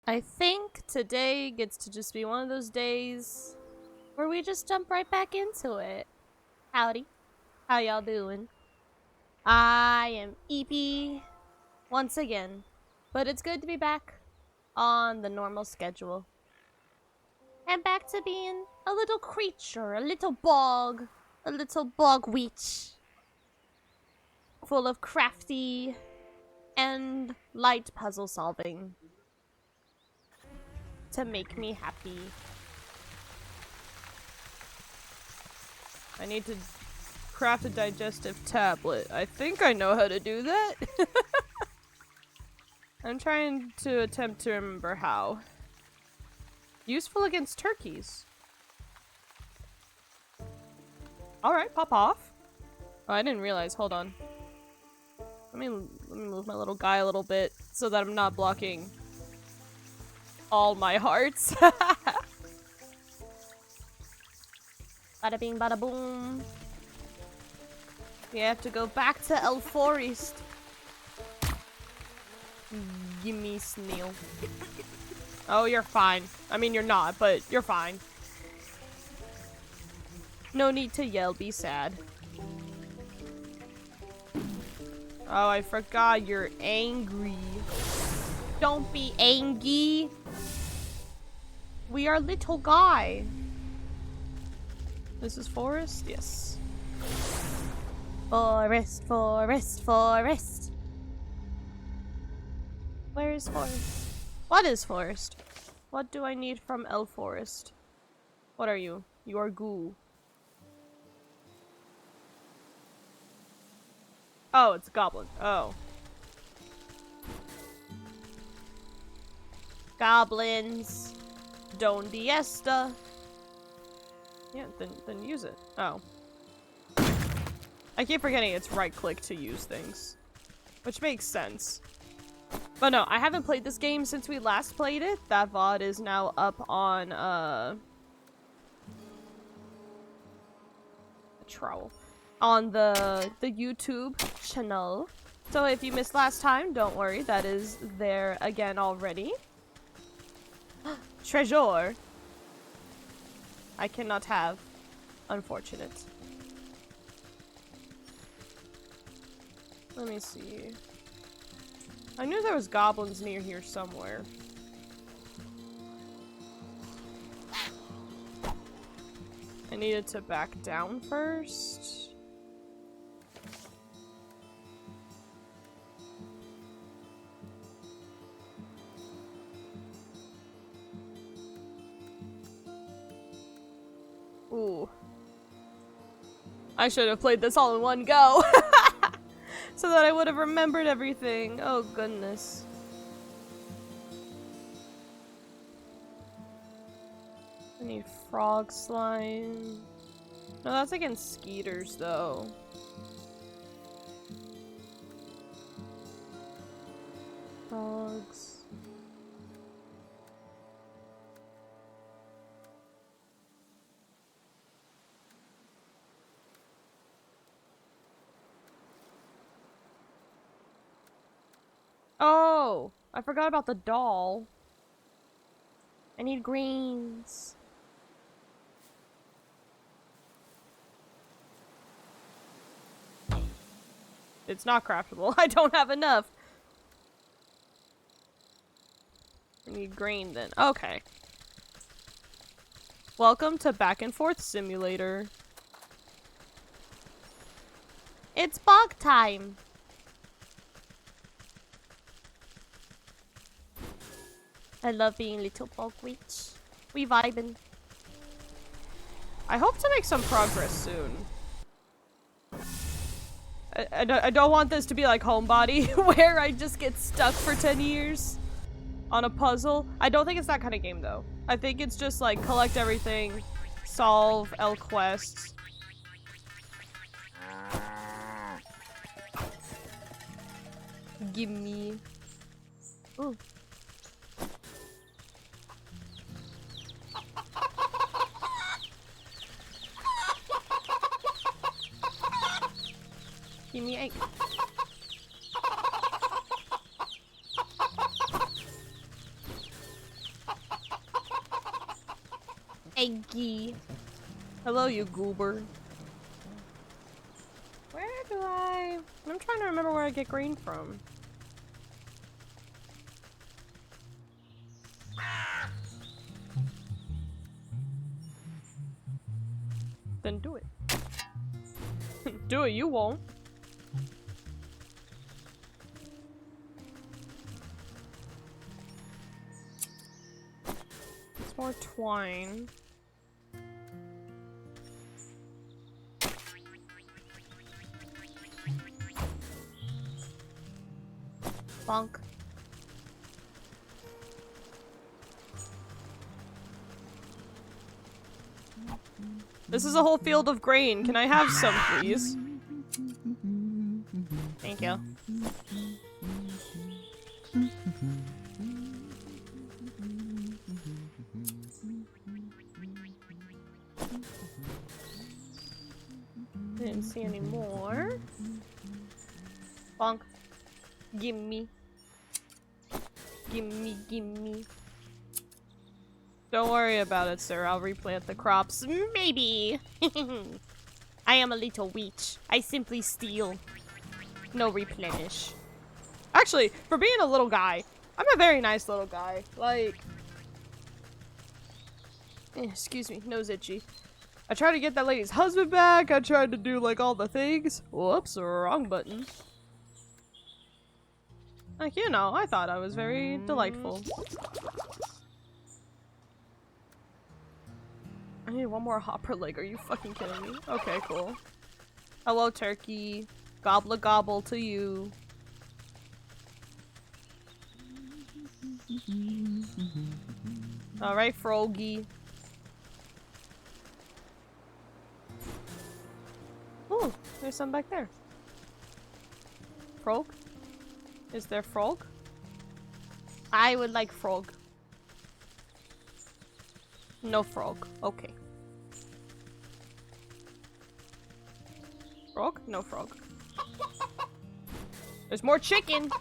I think today gets to just be one of those days where we just jump right back into it. Howdy. How y'all doing? I am EP once again, but it's good to be back on the normal schedule. And back to being a little creature, a little bog witch. Full of crafty and light puzzle solving to make me happy. I need to craft a digestive tablet. I think I know how to do that. I'm trying to attempt to remember how. Useful against turkeys. Alright, pop off. Oh, I didn't realize. Hold on. Let me move my little guy a little bit so that I'm not blocking all my hearts. Bada bing, bada boom. We have to go back to El Forest. Gimme snail. Oh, you're fine. I mean, you're not, but you're fine. No need to yell, be sad. Oh, I forgot you're angry. Don't be angry. We are little guy. This is forest? Yes. Forest, forest, forest. Where is forest? What is forest? What do I need from El Forest? What are you? You are goo. Oh, it's a goblin. Oh. Goblins. Donde esta? Yeah, then use it. Oh. I keep forgetting it's right click to use things. Which makes sense. But no, I haven't played this game since we last played it. That VOD is now up on, trowel. On the YouTube channel. So if you missed last time, don't worry, that is there again already. Treasure! I cannot have. Unfortunate. Let me see. I knew there was goblins near here somewhere. I needed to back down first. Ooh. I should have played this all in one go. So that I would have remembered everything. Oh goodness. I need frog slime. No, that's against skeeters though. Frogs. Oh, I forgot about the doll. I need greens. It's not craftable. I don't have enough. I need green then. Okay. Welcome to Back and Forth Simulator. It's bog time. I love being little bog witch. We vibin'. I hope to make some progress soon. I don't want this to be like Homebody, where I just get stuck for 10 years on a puzzle. I don't think it's that kind of game, though. I think it's just like collect everything, solve L quests. Gimme. Ooh. Give me egg. Eggy. Hello, you goober. Where do I'm trying to remember where I get green from. Then do it. Do it, you won't. It's more twine. Bonk. This is a whole field of grain. Can I have some, please? Thank you. Didn't see any more. Bonk. Gimme. Gimme, gimme. Don't worry about it, sir. I'll replant the crops. Maybe. I am a little witch. I simply steal. No replenish. Actually, for being a little guy, I'm a very nice little guy. Like... excuse me, nose itchy. I tried to get that lady's husband back. I tried to do, like, all the things. Whoops, wrong button. Like, you know, I thought I was very delightful. I need one more hopper leg. Are you fucking kidding me? Okay, cool. Hello, turkey. Gobble gobble to you. Alright, froggy. Ooh, there's some back there. Frog? Is there frog? I would like frog. No frog. Okay. Frog? No frog. There's more chicken!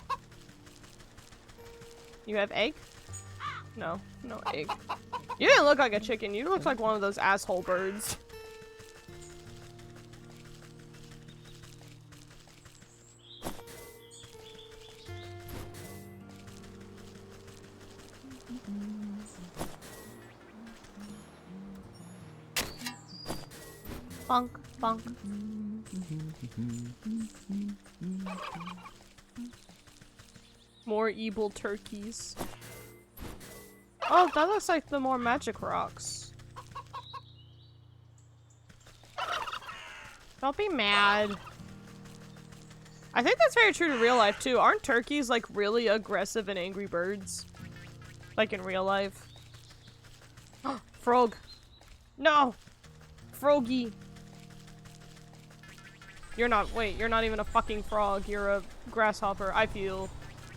You have egg? No. No egg. You didn't look like a chicken. You look like one of those asshole birds. Bonk, bonk. More evil turkeys. Oh, that looks like the more magic rocks. Don't be mad. I think that's very true to real life too. Aren't turkeys like really aggressive and angry birds? Like in real life. Frog. No! Froggy. You're not- wait, you're not even a fucking frog. You're a grasshopper. I feel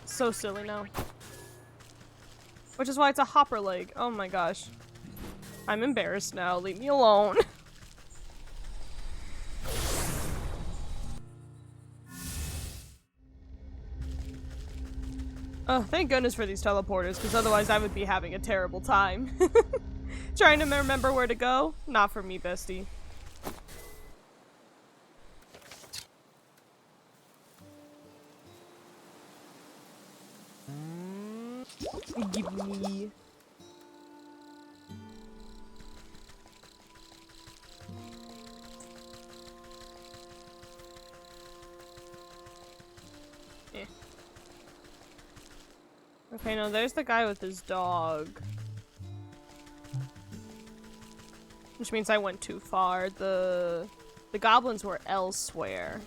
so silly now. Which is why it's a hopper leg. Oh my gosh. I'm embarrassed now. Leave me alone. Oh, thank goodness for these teleporters, because otherwise I would be having a terrible time. Trying to remember where to go? Not for me, bestie. Give me. Okay, no, there's the guy with his dog. Which means I went too far. The goblins were elsewhere.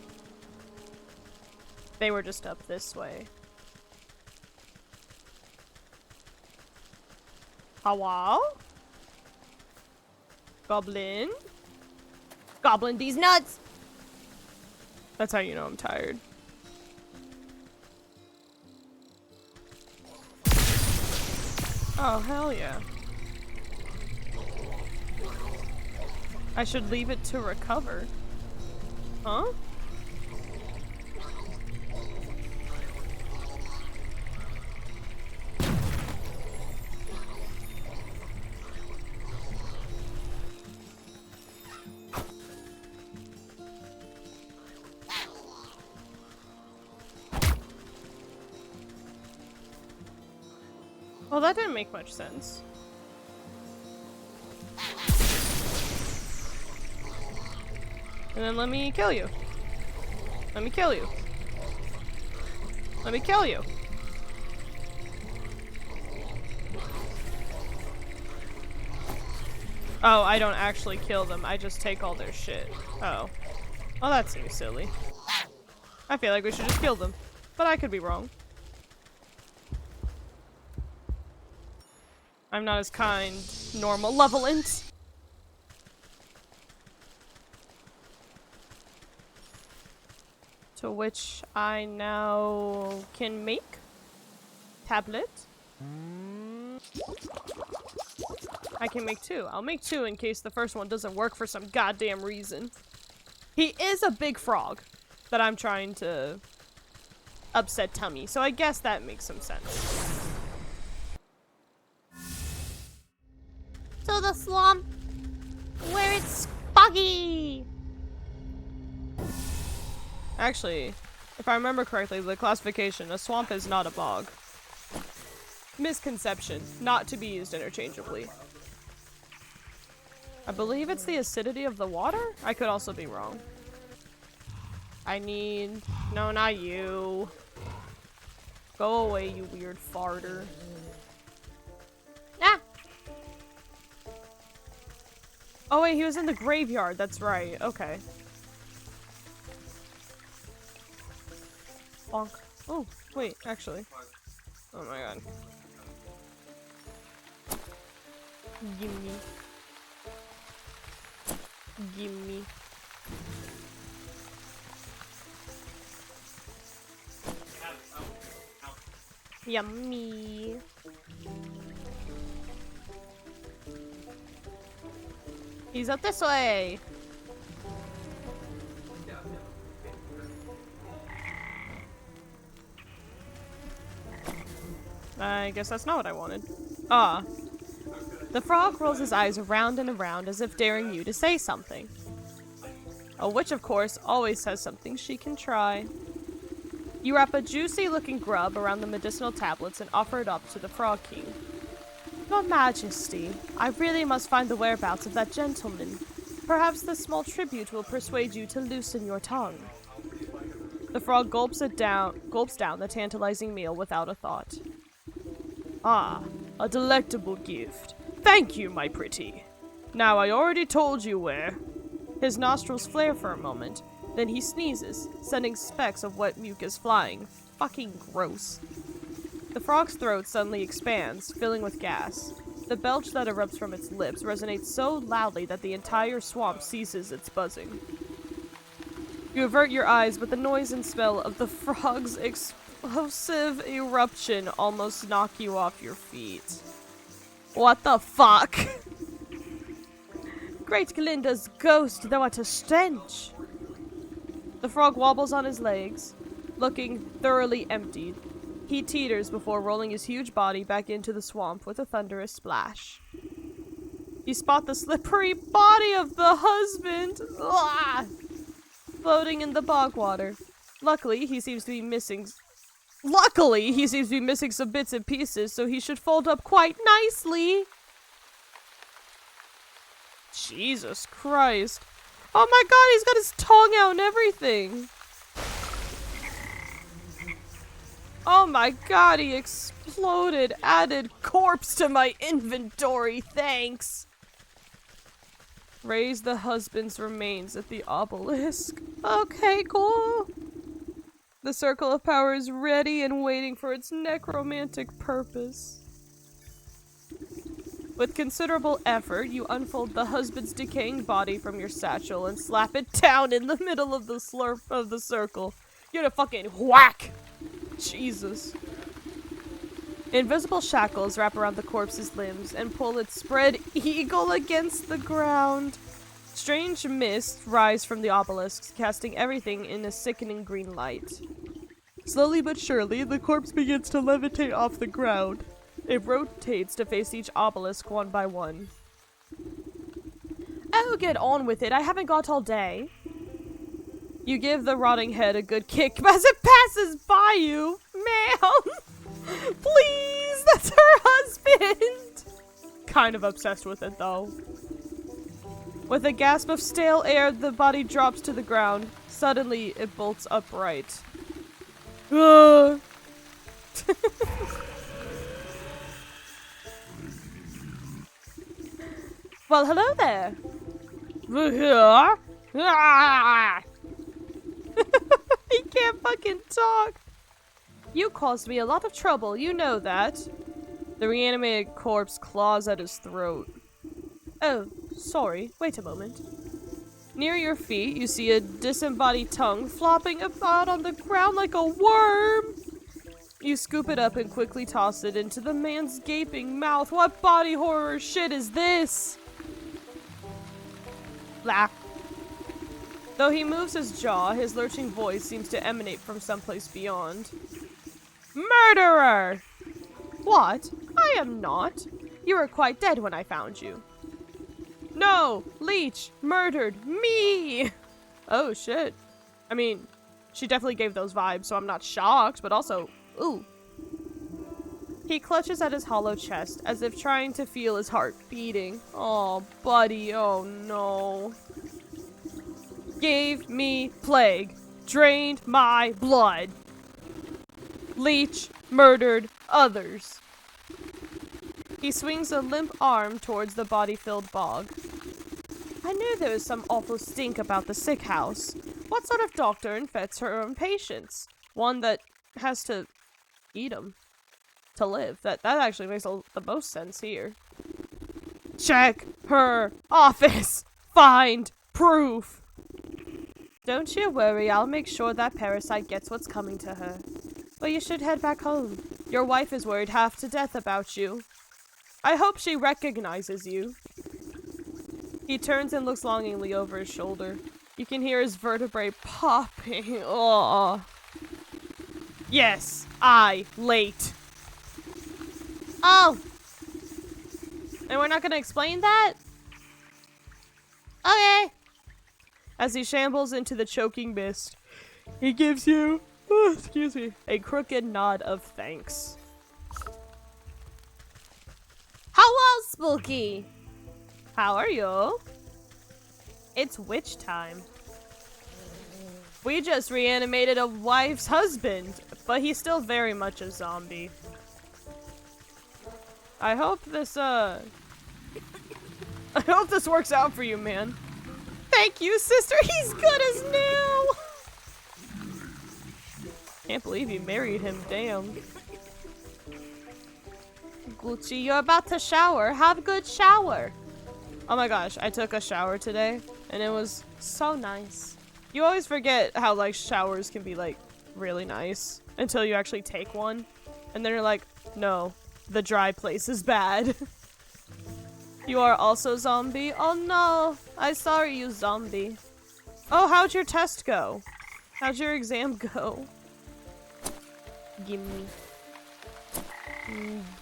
They were just up this way. Hello? Goblin? Goblin these nuts! That's how you know I'm tired. Oh, hell yeah. I should leave it to recover. Huh? Well, that didn't make much sense. And then let me kill you. Let me kill you. Let me kill you. Oh, I don't actually kill them. I just take all their shit. Oh. Well, that seems silly. I feel like we should just kill them. But I could be wrong. I'm not as kind, normal, malevolent. To which I now can make tablet. I can make two. I'll make two in case the first one doesn't work for some goddamn reason. He is a big frog that I'm trying to upset tummy, so I guess that makes some sense. To the swamp where it's foggy. Actually, if I remember correctly, the classification, a swamp is not a bog. Misconception, not to be used interchangeably. I believe it's the acidity of the water? I could also be wrong. I need... No, not you. Go away, you weird farter. Ah! Oh wait, he was in the graveyard, that's right, okay. Bonk. Oh, wait, actually. Oh my god. Gimme. Gimme. Yummy. He's up this way. I guess that's not what I wanted. Ah. The frog rolls his eyes around and around as if daring you to say something. A witch, of course, always says something she can try. You wrap a juicy-looking grub around the medicinal tablets and offer it up to the Frog King. Your Majesty, I really must find the whereabouts of that gentleman. Perhaps this small tribute will persuade you to loosen your tongue. The frog gulps down the tantalizing meal without a thought. Ah, a delectable gift. Thank you, my pretty. Now, I already told you where. His nostrils flare for a moment, then he sneezes, sending specks of wet mucus flying. Fucking gross. The frog's throat suddenly expands, filling with gas. The belch that erupts from its lips resonates so loudly that the entire swamp ceases its buzzing. You avert your eyes, but the noise and smell of the frog's explosive eruption almost knock you off your feet. What the fuck? Great Glinda's ghost, thou art a stench! The frog wobbles on his legs, looking thoroughly emptied. He teeters before rolling his huge body back into the swamp with a thunderous splash. You spot the slippery body of the husband! Ugh! Floating in the bog water. Luckily, he seems to be missing some bits and pieces, so he should fold up quite nicely. Jesus Christ. Oh my god, he's got his tongue out and everything. Oh my god, he exploded. Added corpse to my inventory, thanks. Raise the husband's remains at the obelisk. Okay, cool. The circle of power is ready and waiting for its necromantic purpose. With considerable effort, you unfold the husband's decaying body from your satchel and slap it down in the middle of the slurp of the circle. You're gonna fucking whack! Jesus. Invisible shackles wrap around the corpse's limbs and pull its spread eagle against the ground. Strange mists rise from the obelisks, casting everything in a sickening green light. Slowly but surely, the corpse begins to levitate off the ground. It rotates to face each obelisk one by one. Oh, get on with it. I haven't got all day. You give the rotting head a good kick as it passes by you. Ma'am! Please! That's her husband! Kind of obsessed with it, though. With a gasp of stale air, the body drops to the ground. Suddenly, it bolts upright. Well, hello there. He can't fucking talk. You caused me a lot of trouble, you know that. The reanimated corpse claws at his throat. Oh, sorry. Wait a moment. Near your feet, you see a disembodied tongue flopping about on the ground like a worm. You scoop it up and quickly toss it into the man's gaping mouth. What body horror shit is this? Blah. Though he moves his jaw, his lurching voice seems to emanate from someplace beyond. Murderer! What? I am not. You were quite dead when I found you. No! Leech murdered me! Oh, shit. I mean, she definitely gave those vibes, so I'm not shocked, but also, ooh. He clutches at his hollow chest, as if trying to feel his heart beating. Oh, buddy, oh no. Gave me plague. Drained my blood. Leech murdered others. He swings a limp arm towards the body-filled bog. I knew there was some awful stink about the sick house. What sort of doctor infects her own patients? One that has to eat them to live. That actually makes the most sense here. Check her office. Find proof. Don't you worry, I'll make sure that parasite gets what's coming to her. But you should head back home. Your wife is worried half to death about you. I hope she recognizes you. He turns and looks longingly over his shoulder. You can hear his vertebrae popping. Oh. Yes, late. Oh. And we're not gonna explain that? Okay. As he shambles into the choking mist, he gives you, excuse me, a crooked nod of thanks. Hello, Spooky! How are you? It's witch time. We just reanimated a wife's husband, but he's still very much a zombie. I hope this, I hope this works out for you, man. Thank you, sister! He's good as new! Can't believe you married him, damn. Gucci, you're about to shower. Have a good shower. Oh my gosh, I took a shower today, and it was so nice. You always forget how, like, showers can be, like, really nice until you actually take one. And then you're like, no, the dry place is bad. You are also zombie? Oh no, I'm sorry, you zombie. Oh, how'd your test go? How'd your exam go? Gimme.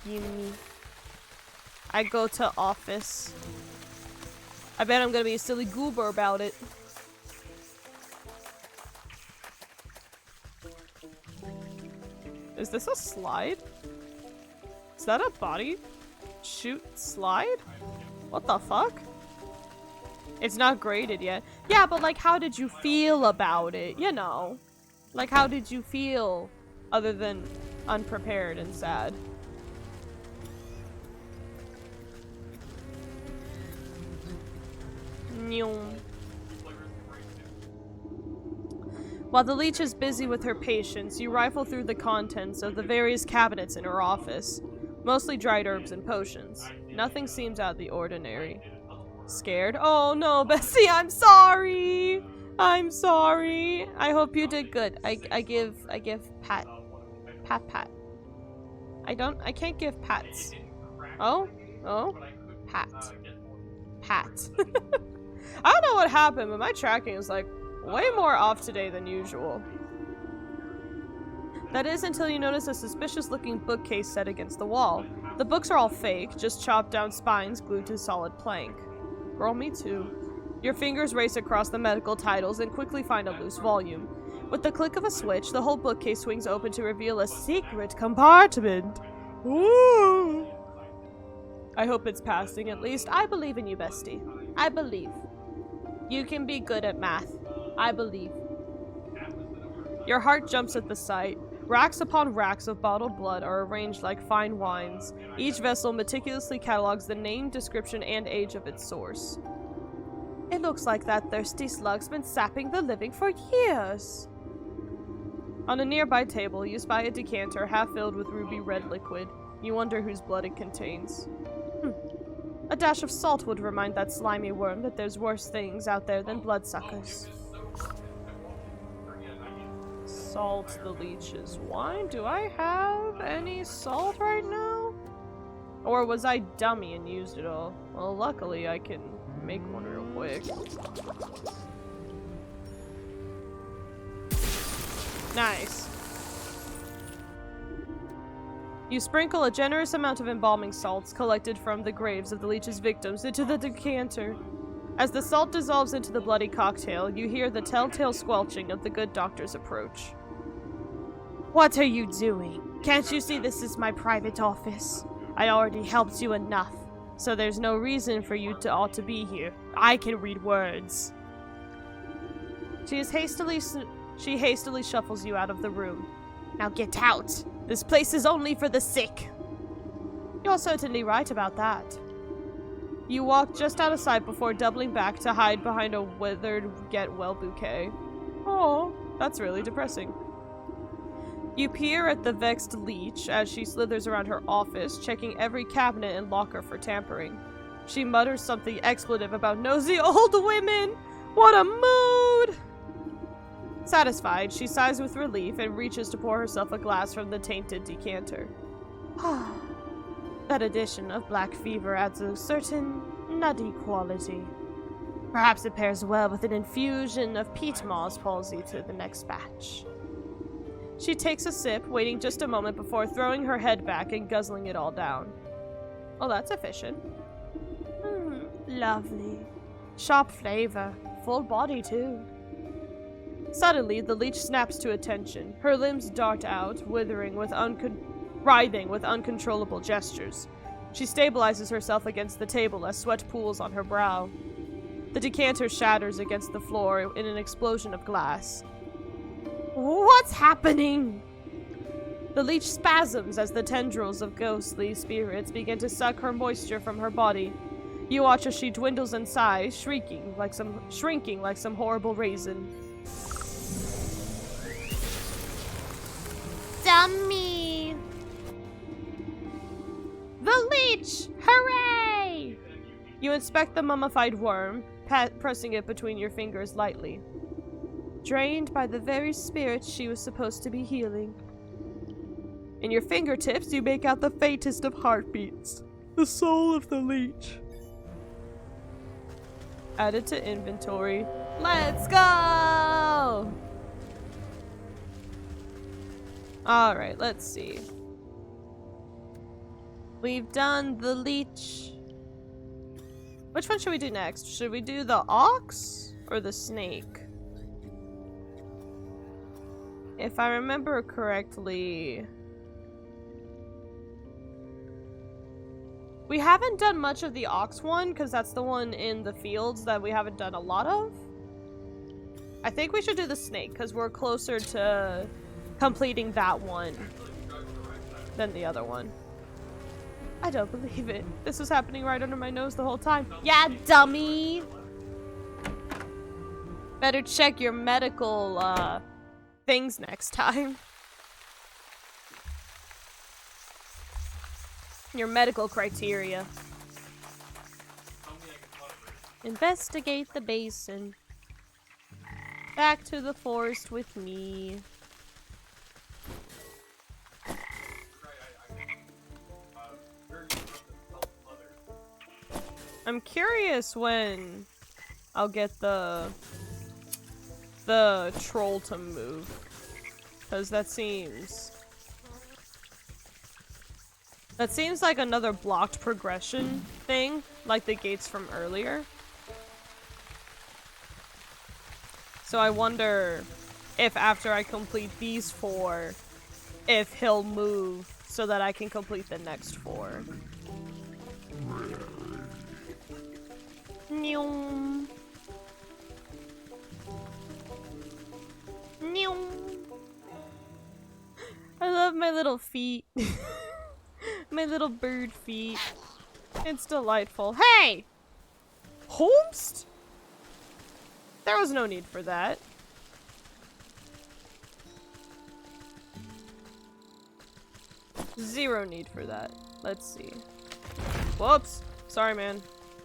Gimme. I go to office. I bet I'm gonna be a silly goober about it. Is this a slide? Is that a body? Shoot slide? What the fuck? It's not graded yet. Yeah, but like, how did you feel about it? You know. Like, how did you feel other than unprepared and sad? While the leech is busy with her patients, you rifle through the contents of the various cabinets in her office. Mostly dried herbs and potions. Nothing seems out of the ordinary. Scared? Oh no, Bessie, I'm sorry! I'm sorry. I hope you did good. I give pat. Pat. I can't give pats. Oh? Pat. I don't know what happened, but my tracking is like way more off today than usual. That is until you notice a suspicious looking bookcase set against the wall. The books are all fake, just chopped down spines glued to solid plank. Girl, me too. Your fingers race across the medical titles and quickly find a loose volume. With the click of a switch, the whole bookcase swings open to reveal a secret compartment. Ooh. I hope it's passing at least. I believe in you, bestie. I believe. You can be good at math. I believe. Your heart jumps at the sight. Racks upon racks of bottled blood are arranged like fine wines. Each vessel meticulously catalogs the name, description, and age of its source. It looks like that thirsty slug's been sapping the living for years. On a nearby table, you spy a decanter half filled with ruby red liquid. You wonder whose blood it contains. A dash of salt would remind that slimy worm that there's worse things out there than bloodsuckers. Salt the leech's wine? Do I have any salt right now? Or was I dummy and used it all? Well, luckily I can make one real quick. Nice. You sprinkle a generous amount of embalming salts collected from the graves of the leech's victims into the decanter. As the salt dissolves into the bloody cocktail, you hear the telltale squelching of the good doctor's approach. What are you doing? Can't you see this is my private office? I already helped you enough, so there's no reason for you to ought to be here. I can read words. She hastily shuffles you out of the room. Now get out! This place is only for the sick! You're certainly right about that. You walk just out of sight before doubling back to hide behind a withered get-well bouquet. Oh, that's really depressing. You peer at the vexed leech as she slithers around her office, checking every cabinet and locker for tampering. She mutters something expletive about nosy old women! What a mood! Satisfied, she sighs with relief and reaches to pour herself a glass from the tainted decanter. That addition of black fever adds a certain nutty quality. Perhaps it pairs well with an infusion of peat moss palsy to the next batch. She takes a sip, waiting just a moment before throwing her head back and guzzling it all down. Well, that's efficient. Lovely. Sharp flavor. Full body, too. Suddenly, the leech snaps to attention. Her limbs dart out, writhing with uncontrollable gestures. She stabilizes herself against the table as sweat pools on her brow. The decanter shatters against the floor in an explosion of glass. What's happening? The leech spasms as the tendrils of ghostly spirits begin to suck her moisture from her body. You watch as she dwindles in size, shrinking like some horrible raisin. Dummy! The leech! Hooray! You inspect the mummified worm, pressing it between your fingers lightly. Drained by the very spirit she was supposed to be healing. In your fingertips, you make out the faintest of heartbeats. The soul of the leech. Add it to inventory. Let's go! Alright, let's see. We've done the leech. Which one should we do next? Should we do the ox or the snake? If I remember correctly, we haven't done much of the ox one because that's the one in the fields that we haven't done a lot of. I think we should do the snake because we're closer to completing that one than the other one. I don't believe it. This was happening right under my nose the whole time. Yeah, dummy! Better check your medical, things next time. Your medical criteria. Investigate the basin. Back to the forest with me. I'm curious when I'll get the troll to move, because that seems like another blocked progression thing, like the gates from earlier. So I wonder if after I complete these 4, if he'll move so that I can complete the next 4. Nyum. Nyum. I love my little feet. My little bird feet. It's delightful. Hey! Holmes? There was no need for that. Zero need for that. Let's see. Whoops. Sorry, man.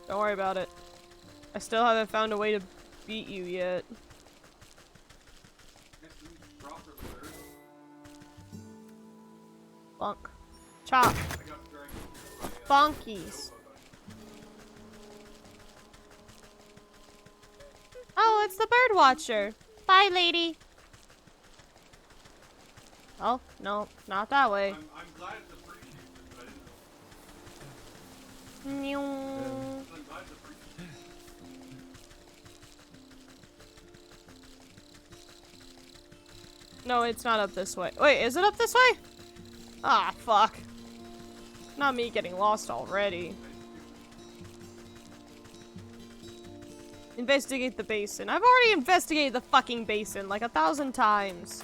Don't worry about it. I still haven't found a way to beat you yet. Bonk. Chop. Bonkies. Oh, it's the bird watcher. Bye, lady. Oh, no, not that way. I'm glad it's a free shoot, but I didn't know. I'm glad it's a free shoot. No, it's not up this way. Wait, is it up this way? Ah, fuck. Not me getting lost already. Investigate the basin. I've already investigated the fucking basin like 1,000 times.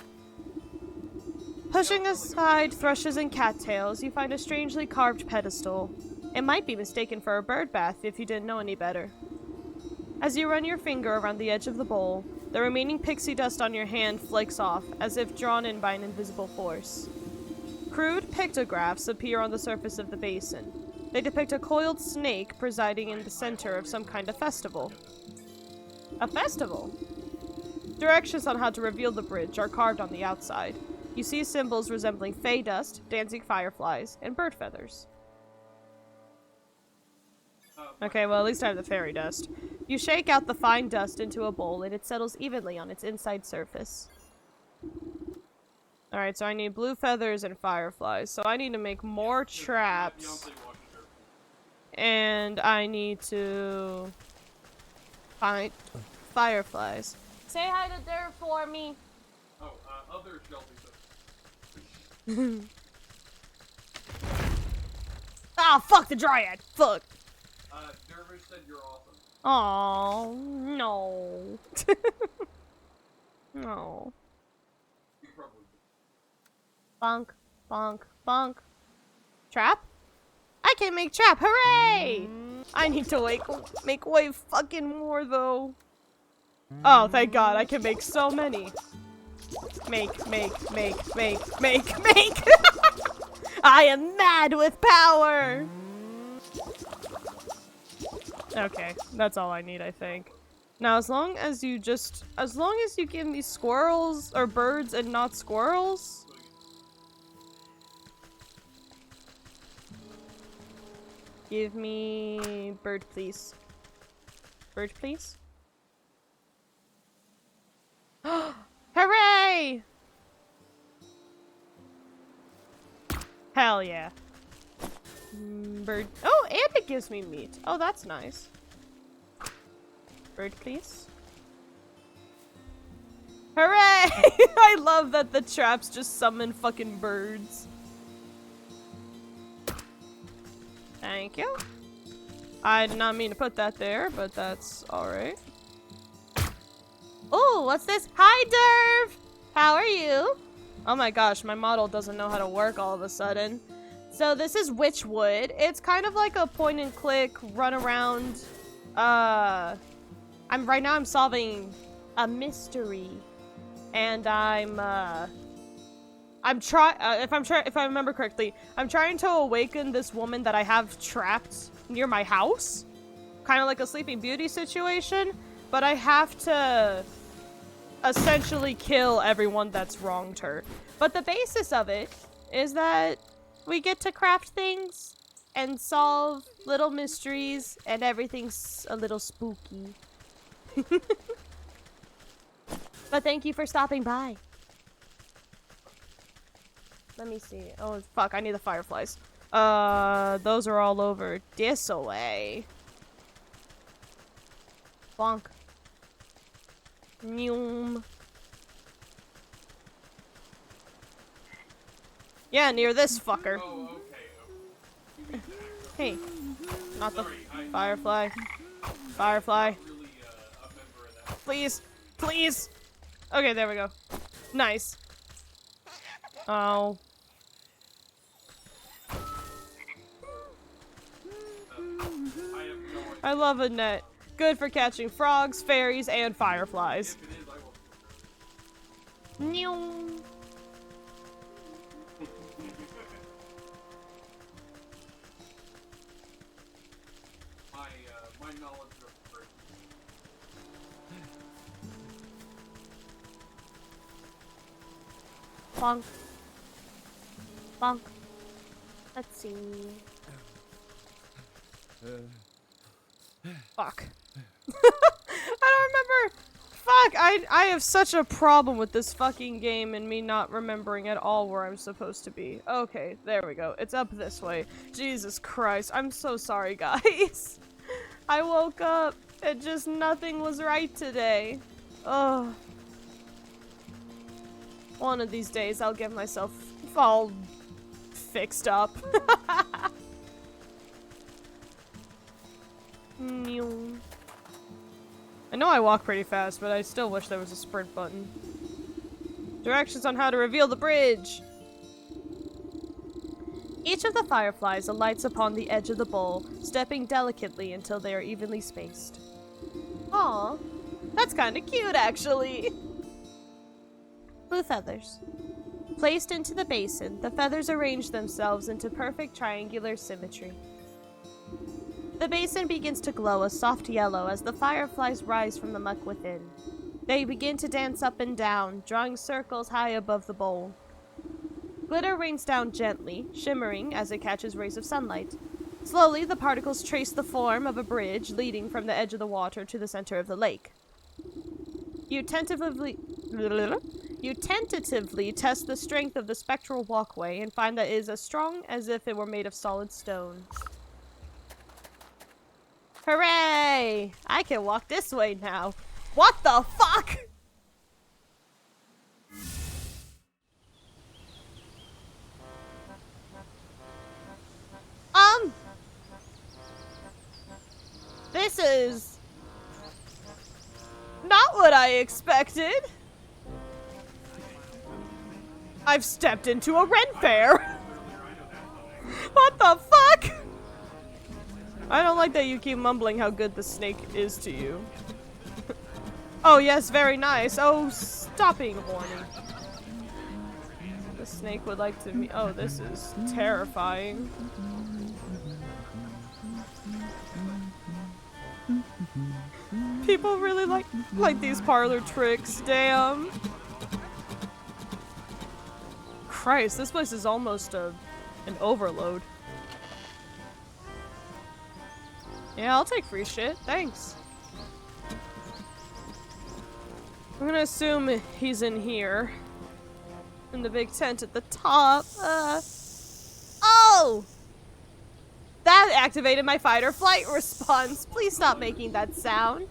Pushing aside thrushes and cattails, you find a strangely carved pedestal. It might be mistaken for a bird bath if you didn't know any better. As you run your finger around the edge of the bowl, the remaining pixie dust on your hand flakes off, as if drawn in by an invisible force. Crude pictographs appear on the surface of the basin. They depict a coiled snake presiding in the center of some kind of festival. A festival? Directions on how to reveal the bridge are carved on the outside. You see symbols resembling fey dust, dancing fireflies, and bird feathers. Okay, well, at least I have the fairy dust. You shake out the fine dust into a bowl, and it settles evenly on its inside surface. Alright, so I need blue feathers and fireflies. So I need to make more traps. And I need to find fireflies. Say hi to Durr for me. Oh, other Shelby. Ah, fuck the dryad! Fuck! Dervish said you're awesome. Oh no. No. You probably do. Bonk, bonk, bonk. Trap? I can make trap! Hooray! I need to make way fucking more though. Oh, thank God, I can make so many. Make. I am mad with power! Okay, that's all I need, I think. Now, as long as you give me squirrels or birds and not squirrels. Give me bird, please. Bird, please. Hooray! Hell yeah. Bird. Oh, and it gives me meat. Oh, that's nice. Bird, please. Hooray! I love that the traps just summon fucking birds. Thank you. I did not mean to put that there, but that's alright. Oh, what's this? Hi, Derv! How are you? Oh my gosh, my model doesn't know how to work all of a sudden. So this is Wytchwood. It's kind of like a point and click run around. Right now I'm solving a mystery, and if I remember correctly, I'm trying to awaken this woman that I have trapped near my house, kind of like a Sleeping Beauty situation. But I have to essentially kill everyone that's wronged her. But the basis of it is that we get to craft things and solve little mysteries, and everything's a little spooky. But thank you for stopping by. Let me see. Oh, fuck, I need the fireflies. Those are all over this way. Bonk. Nyum. Yeah, near this fucker. Oh, okay. You mean that. Hey, not the Sorry, I'm firefly. Firefly. not really a member of that. Please. Please. Okay, there we go. Nice. Oh. I have no idea. I love a net. Good for catching frogs, fairies, and fireflies. If it is, I will. Meow. My knowledge of the Bonk. Bonk. Let's see. Fuck. I don't remember. Fuck, I have such a problem with this fucking game and me not remembering at all where I'm supposed to be. Okay, there we go. It's up this way. Jesus Christ. I'm so sorry, guys. I woke up and just nothing was right today. Ugh. One of these days I'll get myself all fixed up. I know I walk pretty fast, but I still wish there was a sprint button. Directions on how to reveal the bridge! Each of the fireflies alights upon the edge of the bowl, stepping delicately until they are evenly spaced. Aw, that's kinda cute, actually! Blue feathers. Placed into the basin, the feathers arrange themselves into perfect triangular symmetry. The basin begins to glow a soft yellow as the fireflies rise from the muck within. They begin to dance up and down, drawing circles high above the bowl. Glitter rains down gently, shimmering as it catches rays of sunlight. Slowly, the particles trace the form of a bridge leading from the edge of the water to the center of the lake. You tentatively test the strength of the spectral walkway and find that it is as strong as if it were made of solid stone. Hooray! I can walk this way now. What the fuck? This is not what I expected. I've stepped into a Ren fair. What the fuck? I don't like that you keep mumbling how good the snake is to you. Oh yes, very nice. Oh, stop being horny. The snake would like to meet. Oh, this is terrifying. People really like these parlor tricks. Damn. Christ, this place is almost an overload. Yeah, I'll take free shit. Thanks. I'm gonna assume he's in here. In the big tent at the top. Oh! That activated my fight or flight response. Please stop making that sound.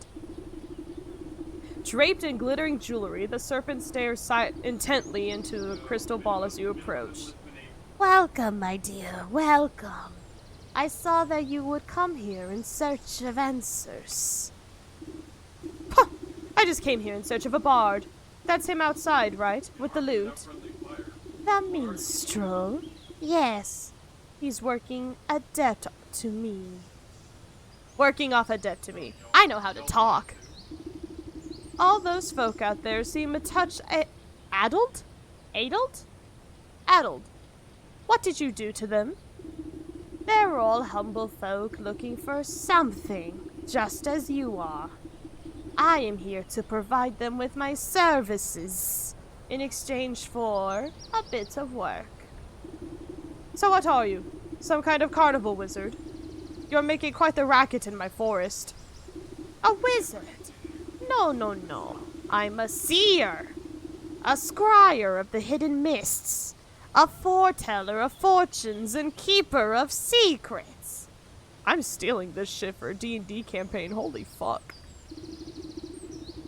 Draped in glittering jewelry, the serpent stares intently into the crystal ball as you approach. Welcome, my dear, welcome. I saw that you would come here in search of answers. Huh! I just came here in search of a bard. That's him outside, right? With the lute. The minstrel? Yes. He's working a debt to me. Working off a debt to me. I know how to talk. All those folk out there seem a touch addled? Addled? Addled. What did you do to them? They're all humble folk looking for something, just as you are. I am here to provide them with my services in exchange for a bit of work. So what are you? Some kind of carnival wizard? You're making quite the racket in my forest. A wizard? No, no, no. I'm a seer. A scryer of the hidden mists. A foreteller of fortunes and keeper of secrets. I'm stealing this shit for a D&D campaign. Holy fuck.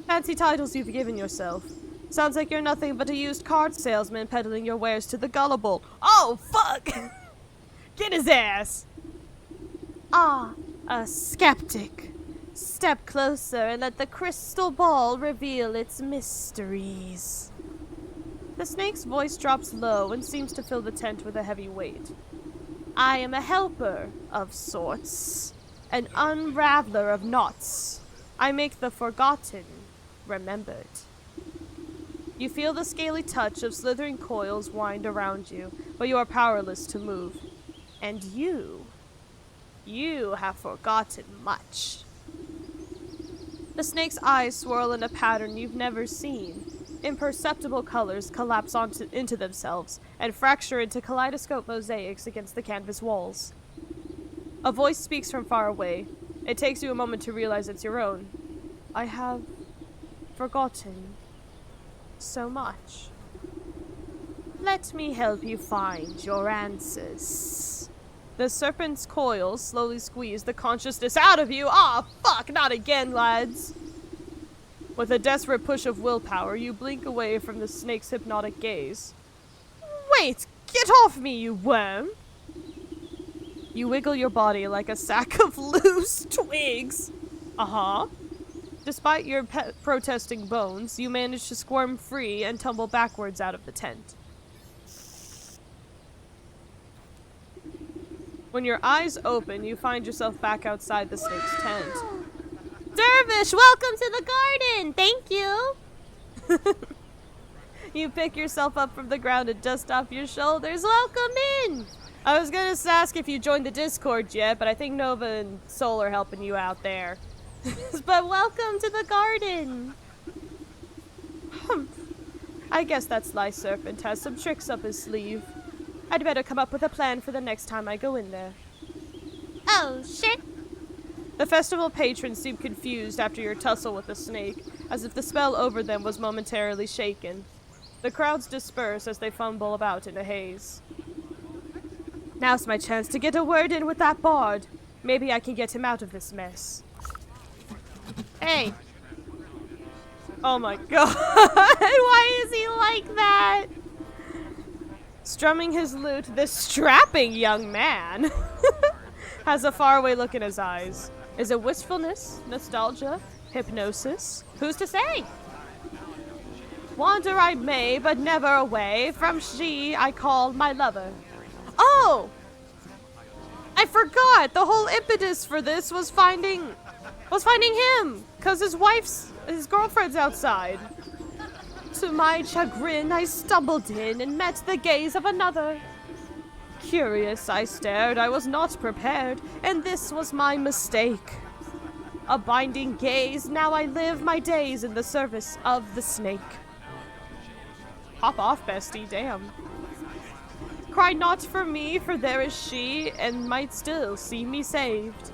Fancy titles you've given yourself. Sounds like you're nothing but a used card salesman peddling your wares to the gullible. Oh, fuck! Get his ass! Ah, a skeptic. Step closer and let the crystal ball reveal its mysteries. The snake's voice drops low and seems to fill the tent with a heavy weight. I am a helper of sorts, an unraveler of knots. I make the forgotten remembered. You feel the scaly touch of slithering coils wind around you, but you are powerless to move. And you have forgotten much. The snake's eyes swirl in a pattern you've never seen. Imperceptible colors collapse into themselves and fracture into kaleidoscope mosaics against the canvas walls. A voice speaks from far away. It takes you a moment to realize it's your own. I have forgotten so much. Let me help you find your answers. The serpent's coils slowly squeeze the consciousness out of you. Ah, fuck, not again, lads. With a desperate push of willpower, you blink away from the snake's hypnotic gaze. Wait, get off me, you worm! You wiggle your body like a sack of loose twigs. Uh-huh. Despite your protesting bones, you manage to squirm free and tumble backwards out of the tent. When your eyes open, you find yourself back outside the snake's tent. Dervish, welcome to the garden! Thank you! You pick yourself up from the ground and dust off your shoulders. Welcome in! I was gonna ask if you joined the Discord yet, but I think Nova and Soul are helping you out there. But welcome to the garden! I guess that sly serpent has some tricks up his sleeve. I'd better come up with a plan for the next time I go in there. Oh, shit! The festival patrons seem confused after your tussle with the snake, as if the spell over them was momentarily shaken. The crowds disperse as they fumble about in a haze. Now's my chance to get a word in with that bard. Maybe I can get him out of this mess. Hey! Oh my god! Why is he like that? Strumming his lute, this strapping young man has a faraway look in his eyes. Is it wistfulness, nostalgia, hypnosis? Who's to say? Wander I may, but never away from she I call my lover. Oh! I forgot! The whole impetus for this was finding him! Cause his girlfriend's outside. To my chagrin, I stumbled in and met the gaze of another. Curious, I stared, I was not prepared, and this was my mistake. A binding gaze, now I live my days in the service of the snake. Hop off, bestie, damn. Cry not for me, for there is she, and might still see me saved.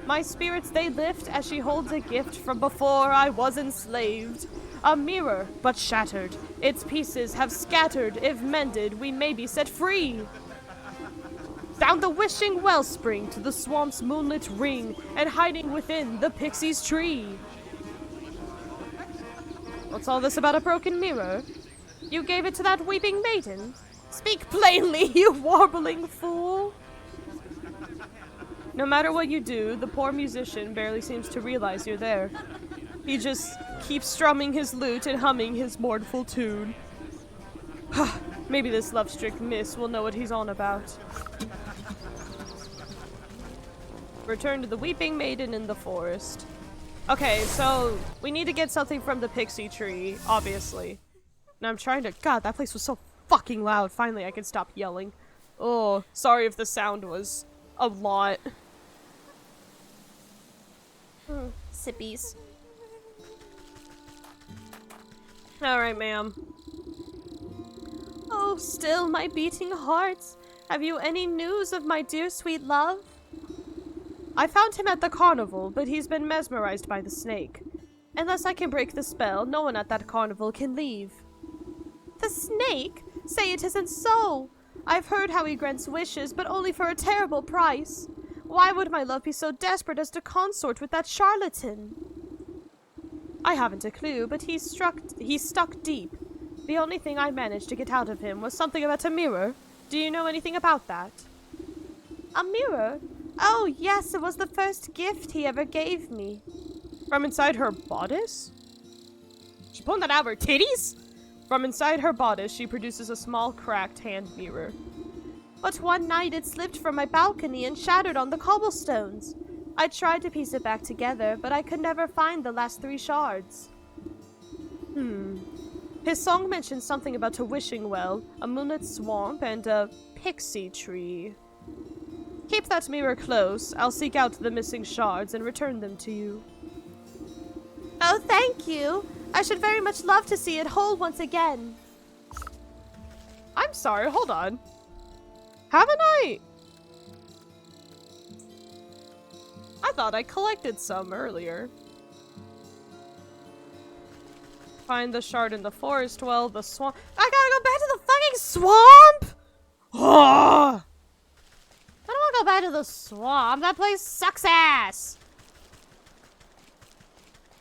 My spirits they lift as she holds a gift from before I was enslaved. A mirror, but shattered. Its pieces have scattered. If mended, we may be set free. Down the wishing wellspring to the swamp's moonlit ring, and hiding within the pixie's tree. What's all this about a broken mirror? You gave it to that weeping maiden? Speak plainly, you warbling fool! No matter what you do, the poor musician barely seems to realize you're there. He just keeps strumming his lute and humming his mournful tune. Maybe this love-strict miss will know what he's on about. Return to the weeping maiden in the forest. Okay, so we need to get something from the pixie tree, obviously. And I'm trying to— God, that place was so fucking loud. Finally, I can stop yelling. Oh, sorry if the sound was a lot. Sippies. Alright, ma'am. Oh, still my beating hearts. Have you any news of my dear sweet love? I found him at the carnival, but he's been mesmerized by the snake. Unless I can break the spell, no one at that carnival can leave. The snake? Say it isn't so. I've heard how he grants wishes, but only for a terrible price. Why would my love be so desperate as to consort with that charlatan? I haven't a clue, but he's stuck deep. The only thing I managed to get out of him was something about a mirror. Do you know anything about that? A mirror? Oh, yes, it was the first gift he ever gave me. From inside her bodice? She pulling that out of her titties? From inside her bodice, she produces a small, cracked hand mirror. But one night it slipped from my balcony and shattered on the cobblestones. I tried to piece it back together, but I could never find the last 3 shards. His song mentioned something about a wishing well, a moonlit swamp, and a pixie tree. Keep that mirror close. I'll seek out the missing shards and return them to you. Oh, thank you. I should very much love to see it whole once again. I'm sorry, hold on. Haven't I? I thought I collected some earlier. Find the shard in the forest. Well, the swamp. I gotta go back to the fucking swamp! Oh! I don't wanna go back to the swamp. That place sucks ass!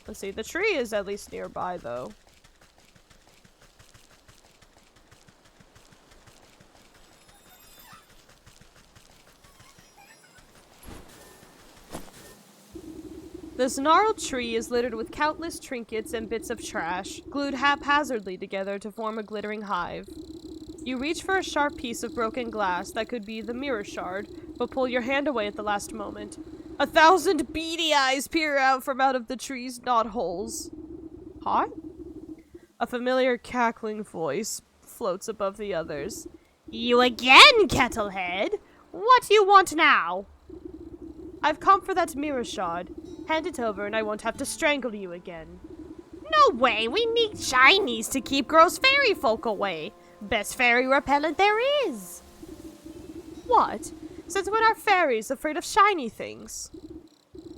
Let's see, the tree is at least nearby, though. This gnarled tree is littered with countless trinkets and bits of trash, glued haphazardly together to form a glittering hive. You reach for a sharp piece of broken glass that could be the mirror shard, but pull your hand away at the last moment. 1,000 beady eyes peer out from out of the tree's knotholes. Hot? A familiar cackling voice floats above the others. You again, Kettlehead? What do you want now? I've come for that mirror shard. Hand it over and I won't have to strangle you again. No way! We need shinies to keep gross fairy folk away. Best fairy repellent there is. What? Since when are fairies afraid of shiny things?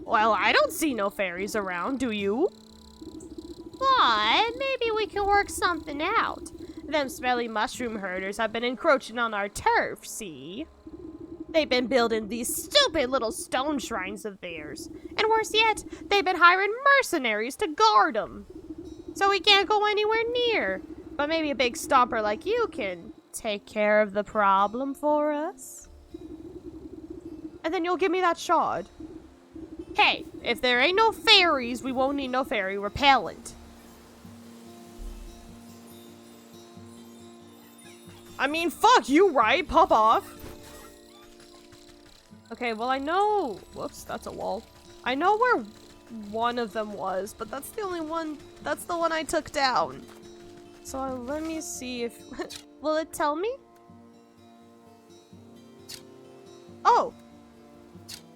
Well, I don't see no fairies around, do you? But maybe we can work something out. Them smelly mushroom herders have been encroaching on our turf, see? They've been building these stupid little stone shrines of theirs. And worse yet, they've been hiring mercenaries to guard them. So we can't go anywhere near. But maybe a big stomper like you can take care of the problem for us. And then you'll give me that shard. Hey, if there ain't no fairies, we won't need no fairy repellent. I mean, fuck you, right? Pop off. Okay, well I know... Whoops, that's a wall. I know where one of them was, but that's the only one... That's the one I took down. So let me see if... Will it tell me? Oh!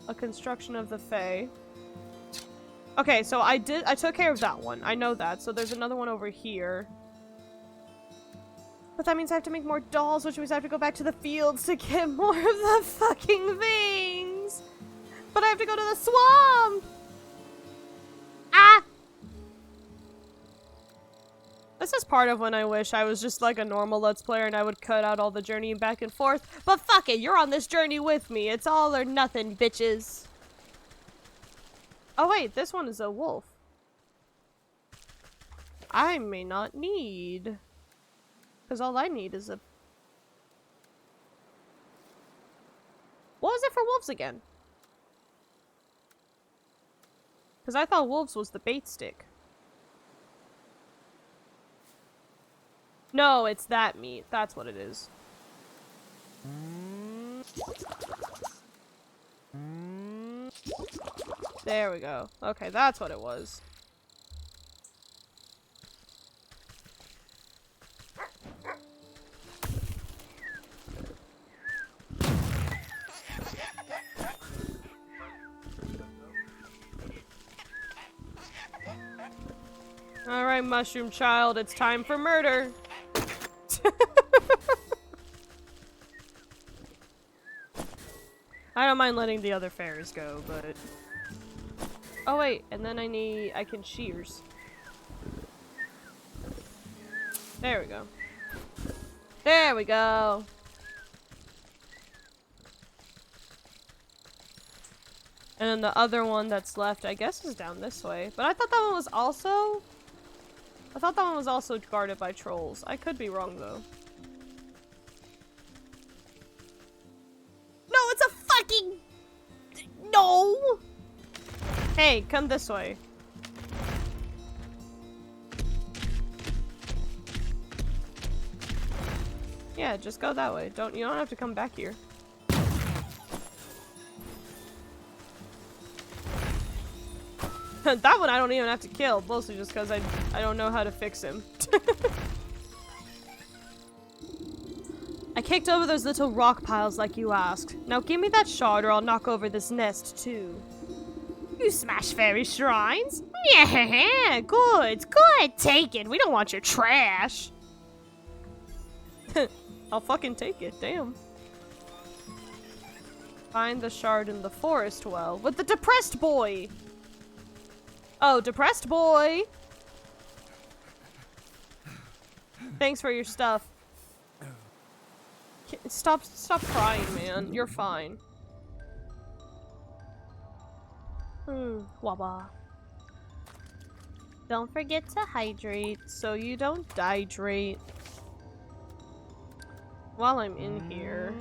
A construction of the Fae. Okay, so I took care of that one. I know that. So there's another one over here. But that means I have to make more dolls, which means I have to go back to the fields to get more of the fucking things. But I have to go to the swamp. Ah! This is part of when I wish I was just like a normal Let's Player and I would cut out all the journeying back and forth. But fuck it, you're on this journey with me. It's all or nothing, bitches. Oh wait, this one is a wolf. I may not need... Because all I need is a... What was it for wolves again? Because I thought wolves was the bait stick. No, it's that meat. That's what it is. There we go. Okay, that's what it was. Alright, mushroom child, it's time for murder. I don't mind letting the other fairies go, but... Oh wait, and then I can shears. There we go. There we go. And then the other one that's left, I guess, is down this way. But I thought that one was also... I thought that one was also guarded by trolls. I could be wrong, though. No, it's a fucking... No! Hey, come this way. Yeah, just go that way. You don't have to come back here. That one I don't even have to kill, mostly just because I don't know how to fix him. I kicked over those little rock piles like you asked. Now give me that shard or I'll knock over this nest too. You smash fairy shrines? Yeah, good, take it. We don't want your trash. I'll fucking take it, damn. Find the shard in the forest well with the depressed boy. Oh, depressed boy. Thanks for your stuff. Stop crying, man. You're fine. Waba. Don't forget to hydrate so you don't dehydrate. While I'm in here.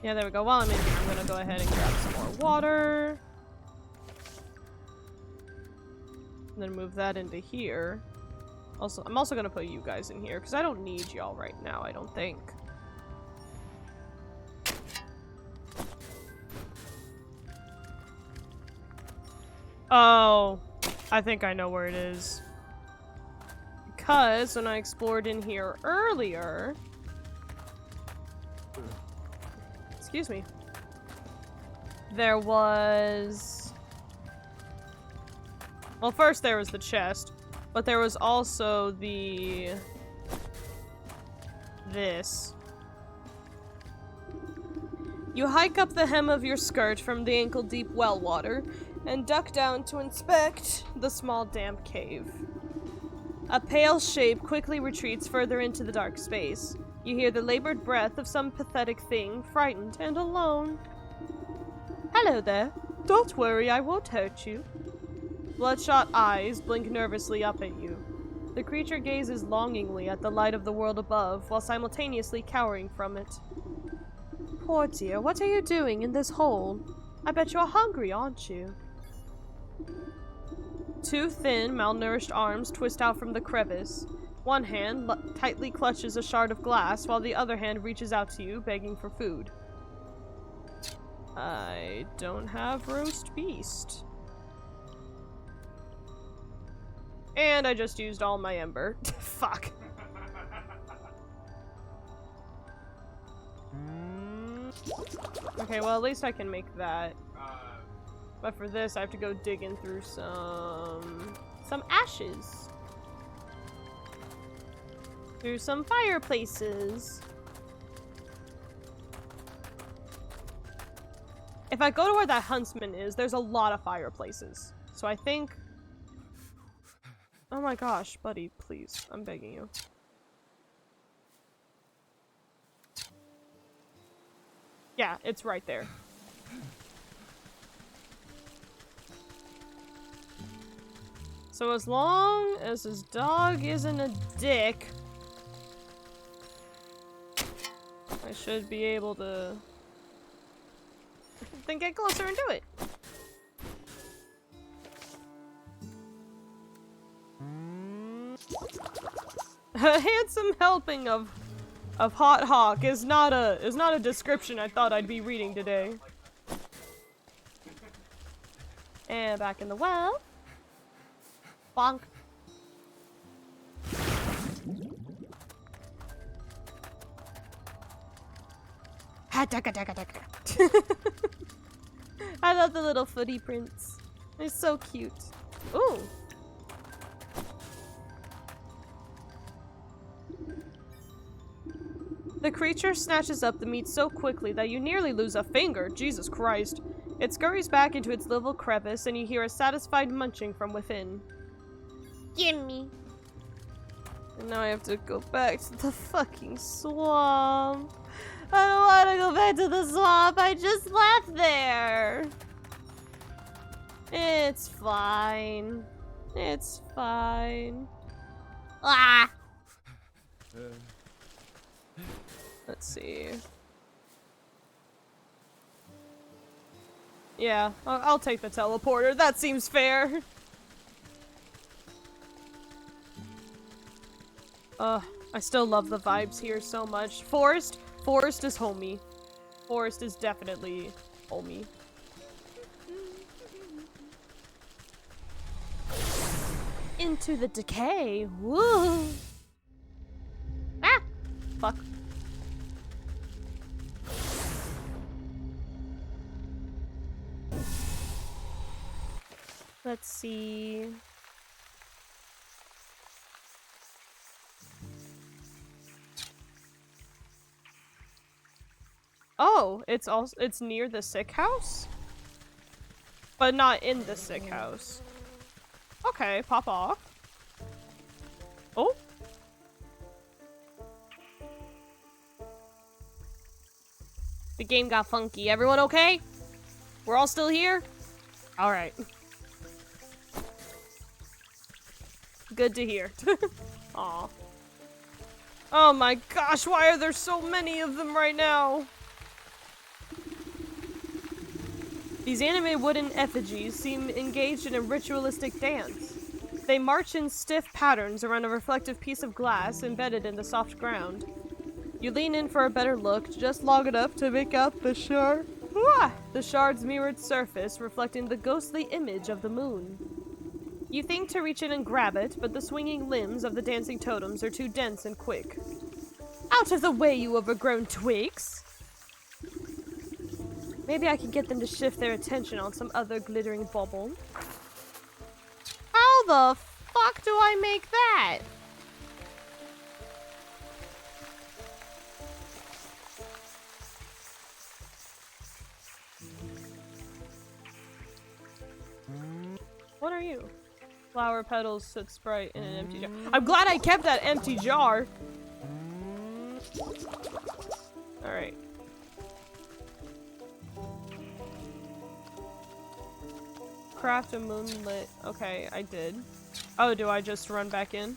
Yeah, there we go. While I'm in here, I'm gonna go ahead and grab some more water. And then move that into here. Also, I'm also gonna put you guys in here, because I don't need y'all right now, I don't think. Oh, I think I know where it is. Because when I explored in here earlier... Excuse me. There was... Well, first there was the chest, but there was also the... This. You hike up the hem of your skirt from the ankle-deep well water and duck down to inspect the small damp cave. A pale shape quickly retreats further into the dark space. You hear the labored breath of some pathetic thing, frightened and alone. Hello there. Don't worry, I won't hurt you. Bloodshot eyes blink nervously up at you. The creature gazes longingly at the light of the world above, while simultaneously cowering from it. Poor dear, what are you doing in this hole? I bet you're hungry, aren't you? Two thin, malnourished arms twist out from the crevice. One hand tightly clutches a shard of glass, while the other hand reaches out to you, begging for food. I don't have roast beast. And I just used all my ember. Fuck. Okay, well at least I can make that. But for this, I have to go digging through some ashes. Through some fireplaces. If I go to where that huntsman is, there's a lot of fireplaces. So I think... Oh my gosh, buddy, please. I'm begging you. Yeah, it's right there. So as long as his dog isn't a dick, I should be able to then get closer and do it. A handsome helping of hot hawk is not a description I thought I'd be reading today. And back in the well. Bonk. I love the little footy prints. They're so cute. Ooh. The creature snatches up the meat so quickly that you nearly lose a finger. Jesus Christ. It scurries back into its little crevice and you hear a satisfied munching from within. Gimme. And now I have to go back to the fucking swamp. I don't want to go back to the swamp. I just left there. It's fine. It's fine. Ah! Let's see. Yeah, I'll take the teleporter. That seems fair. I still love the vibes here so much. Forest is homey. Forest is definitely homey. Into the decay. Woo! Ah! Fuck. Let's see. Oh, it's near the sick house? But not in the sick house. Okay, pop off. Oh. The game got funky. Everyone okay? We're all still here? Alright. Good to hear. Aw. Oh my gosh, why are there so many of them right now? These anime wooden effigies seem engaged in a ritualistic dance. They march in stiff patterns around a reflective piece of glass embedded in the soft ground. You lean in for a better look, just long enough to make out the shard. The shard's mirrored surface reflecting the ghostly image of the moon. You think to reach in and grab it, but the swinging limbs of the dancing totems are too dense and quick. Out of the way, you overgrown twigs! Maybe I can get them to shift their attention on some other glittering bauble. How the fuck do I make that? What are you? Flower petals, soot sprite, in an empty jar. I'm glad I kept that empty jar! Alright. Craft a moonlit. Okay, I did. Oh, do I just run back in?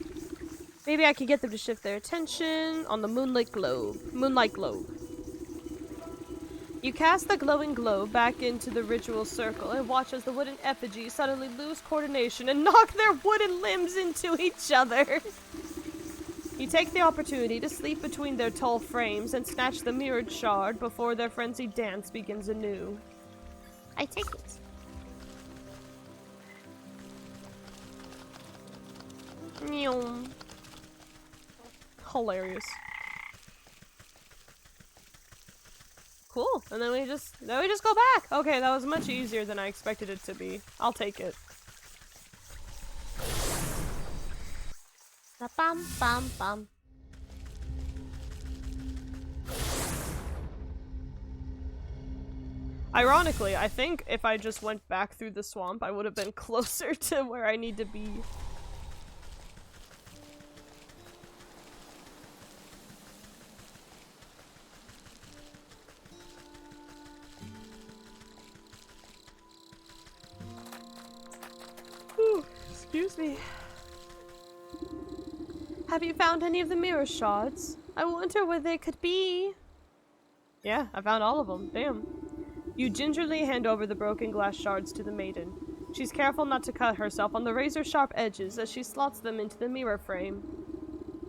Maybe I can get them to shift their attention on the moonlit globe. Moonlight globe. You cast the glowing globe back into the ritual circle and watch as the wooden effigies suddenly lose coordination and knock their wooden limbs into each other. You take the opportunity to sleep between their tall frames and snatch the mirrored shard before their frenzied dance begins anew. I take it. Hilarious. Cool. And then we just go back. Okay, that was much easier than I expected it to be. I'll take it. Bum bum bum. Ironically, I think if I just went back through the swamp, I would have been closer to where I need to be. Whew, excuse me. Have you found any of the mirror shards? I wonder where they could be. Yeah, I found all of them. Damn. You gingerly hand over the broken glass shards to the maiden. She's careful not to cut herself on the razor-sharp edges as she slots them into the mirror frame.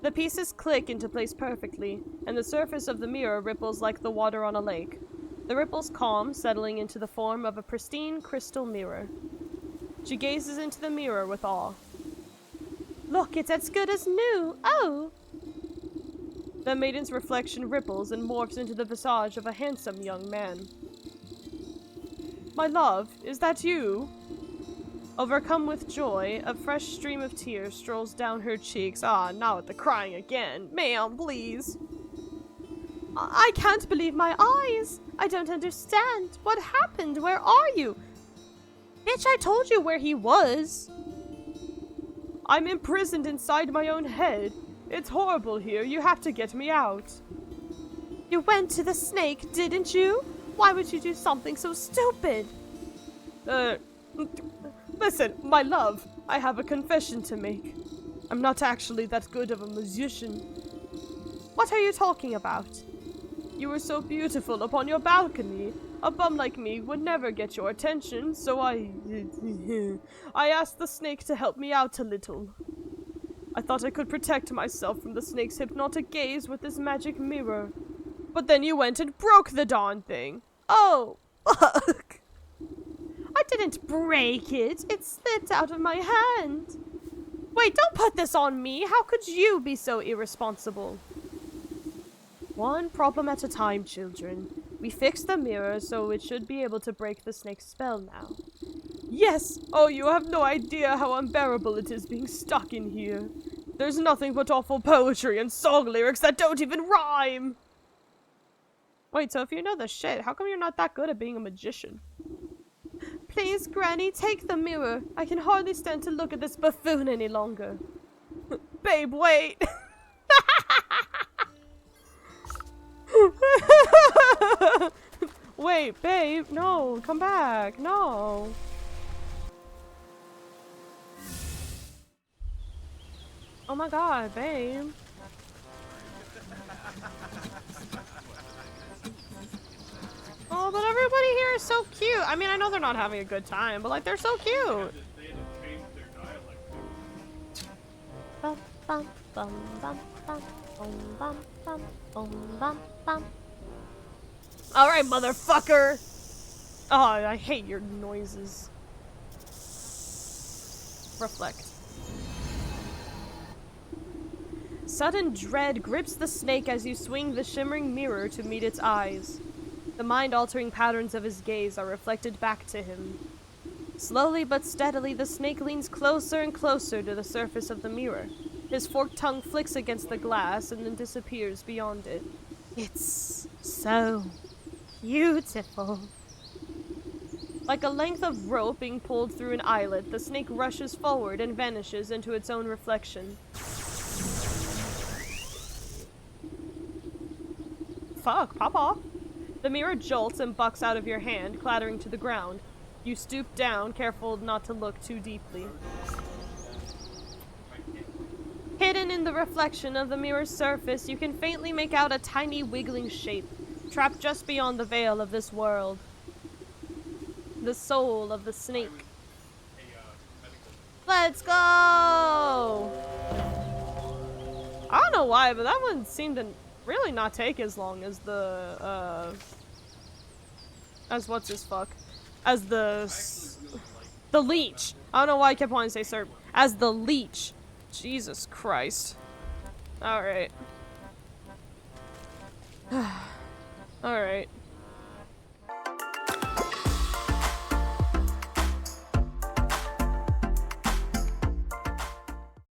The pieces click into place perfectly, and the surface of the mirror ripples like the water on a lake. The ripples calm, settling into the form of a pristine crystal mirror. She gazes into the mirror with awe. Look, it's as good as new! Oh! The maiden's reflection ripples and morphs into the visage of a handsome young man. My love, is that you? Overcome with joy, a fresh stream of tears strolls down her cheeks. Ah, now with the crying again. Ma'am, please. I can't believe my eyes. I don't understand. What happened? Where are you? Bitch, I told you where he was. I'm imprisoned inside my own head. It's horrible here. You have to get me out. You went to the snake, didn't you? Why would you do something so stupid? Listen, my love, I have a confession to make. I'm not actually that good of a musician. What are you talking about? You were so beautiful upon your balcony. A bum like me would never get your attention, so I asked the snake to help me out a little. I thought I could protect myself from the snake's hypnotic gaze with this magic mirror. But then you went and broke the darn thing. Oh, fuck. I didn't break it. It slipped out of my hand. Wait, don't put this on me. How could you be so irresponsible? One problem at a time, children. We fixed the mirror, so it should be able to break the snake's spell now. Yes! Oh, you have no idea how unbearable it is being stuck in here. There's nothing but awful poetry and song lyrics that don't even rhyme! Wait, so if you know the shit, how come you're not that good at being a magician? Please, Granny, take the mirror. I can hardly stand to look at this buffoon any longer. Babe, wait! Wait, babe, no, come back, no. Oh my god, babe. Oh, but everybody here is so cute. I mean, I know they're not having a good time, but like, they're so cute. They had to change their dialect. Bum, bum, bum, bum, bum, bum, bum, bum, bum, bum. Alright, motherfucker! Oh, I hate your noises. Reflect. Sudden dread grips the snake as you swing the shimmering mirror to meet its eyes. The mind-altering patterns of his gaze are reflected back to him. Slowly but steadily, the snake leans closer and closer to the surface of the mirror. His forked tongue flicks against the glass and then disappears beyond it. It's so beautiful. Like a length of rope being pulled through an eyelet, the snake rushes forward and vanishes into its own reflection. Fuck, pop off. The mirror jolts and bucks out of your hand, clattering to the ground. You stoop down, careful not to look too deeply. Hidden in the reflection of the mirror's surface, you can faintly make out a tiny wiggling shape, trapped just beyond the veil of this world. The soul of the snake. Let's go! I don't know why, but that one seemed to really not take as long as the, as what's his fuck? As the leech. I don't know why I kept wanting to say Serp. As the leech. Jesus Christ. Alright. Alright.